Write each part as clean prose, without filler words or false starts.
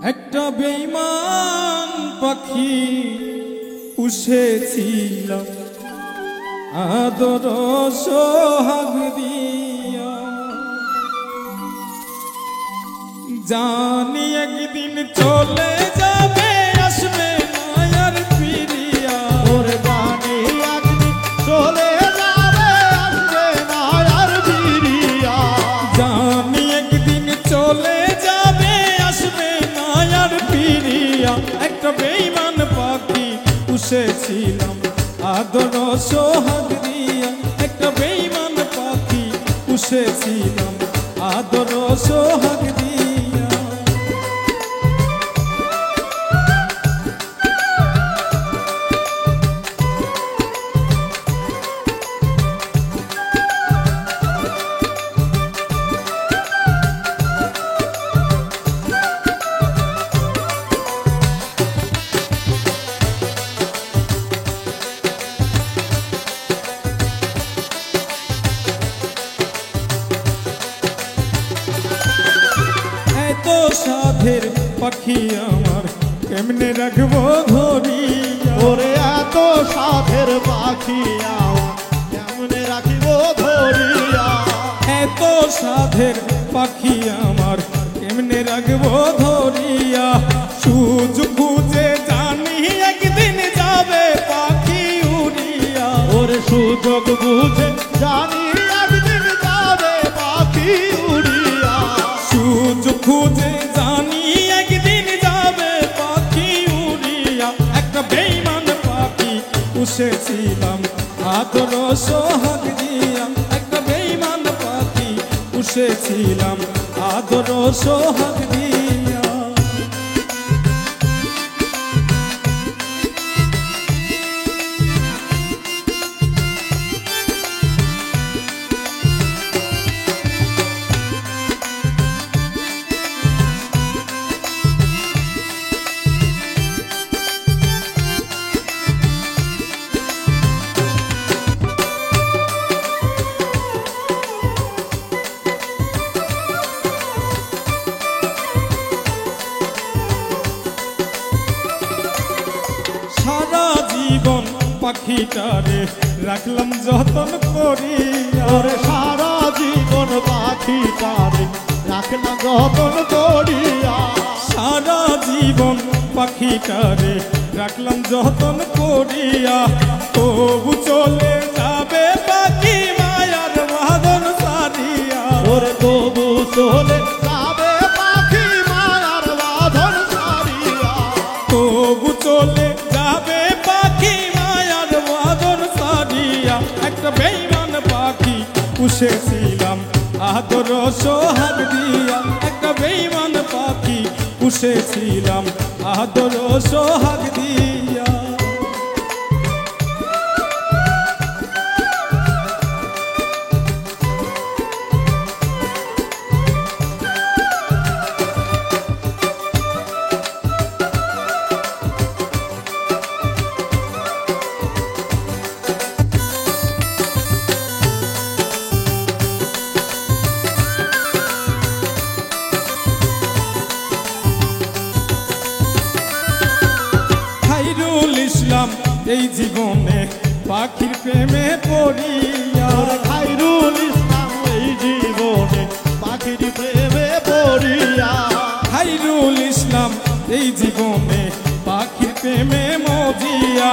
একটা বেঈমান পাখি পুষেছিলাম আদর সোহাগ দিয়া, জানি একদিন চলে যাবে আসবে না আর ফিরিয়া। ওরে জানি একদিন চলে যাবে আসবে না আর ফিরিয়া। জানি একদিন চলে যাবে আসবে না আর ফিরিয়া। একটা বেঈমান পাখি পুষেছিলাম আদর সোহাগ দিয়া, একটা বেঈমান পাখি পুষেছিলাম আদর সোহাগ দিয়া। সাধের পাখি আমার কেমনে রাখবো ধরিয়া। ওরে এত সাধের পাখি আমার কেমনে রাখিব ধরিয়া। এত সাধের পাখি আমার কেমনে রাখবো ধরিয়া। সুযোগ খুঁজে জানি একদিন যাবে পাখি উড়িয়া। ওরে সুযোগ বুঝে জানি একদিন যাবে পাখি উড়িয়া। সুযোগ খুঁজে জানি একদিন যাবে পাখি উড়িয়া। একটা বেঈমান পাখি পুষেছিলাম আদর সোহাগ দিয়া, একটা বেঈমান পাখি পুষেছিলাম আদর সোহাগ দিয়া। সারা জীবন পাখিটারে রাখলাম যতন করিয়া। ওরে সারা জীবন পাখিটারে রাখলাম যতন করিয়া। সারা জীবন পাখিটারে রাখলাম যতন করিয়া। তবু চলে যাবে পাখি মায়ার বাঁধন সারিয়া। ওরে তবু চলে যাবে পাখি মায়ার বাঁধন সারিয়া। তবু চলে যাবে পাখি মায়ার বাঁধন সারিয়া। একটা বেঈমান পাখি পুষেছিলাম আদর সোহাগ দিয়া, একটা বেঈমান পাখি পুষেছিলাম আদর সোহাগ দিয়া। খাইরুল ইসলাম এই জীবনে পাখির প্রেমে পড়িয়া। ওরে খাইরুল ইসলাম এই জীবনে পাখির প্রেমে পড়িয়া। খাইরুল ইসলাম এই জীবনে পাখির প্রেমে মজিয়া।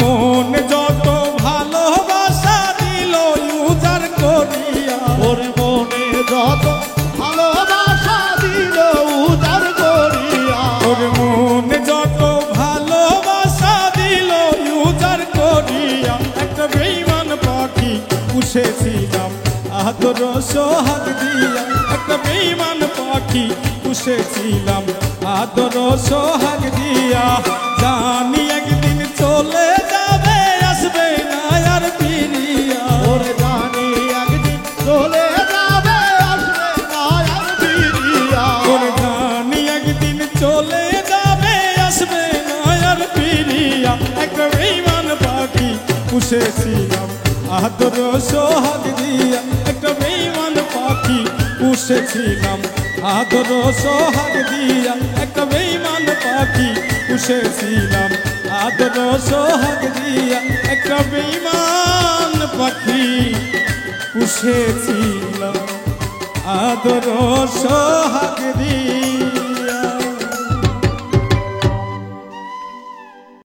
মন যত ভালোবাসা দিল উজাড় করিয়া। ওরে মনে যত ভালোবাসা দিল উজাড় করিয়া। ওর মনে যত ভালোবাসা দিল উজাড় করিয়া। একটা বেঈমান পাখি পুষেছিলাম আদর সোহাগ দিয়া, একটা বেঈমান পাখি পুষেছিলাম আদর সোহাগ দিয়া। জানি একদিন চলে যাবে আসবে না আর ফিরিয়া। ওরে জানি একদিন চলে যাবে আসবে না আর ফিরিয়া। ওরে জানি একদিন চলে যাবে আসবে না আর ফিরিয়া। একটা বেঈমান পাখি পুষেছিলাম আদর সোহাগ দিয়া, একটা বেঈমান পাখি পুষেছিলাম আদর সোহাগ দিয়া একটা বেঈমান পাখি পুষেছিলাম, আদর সোহাগ দিয়া একটা বেঈমান পাখি পুষেছিলাম, আদর সোহাগ দিয়া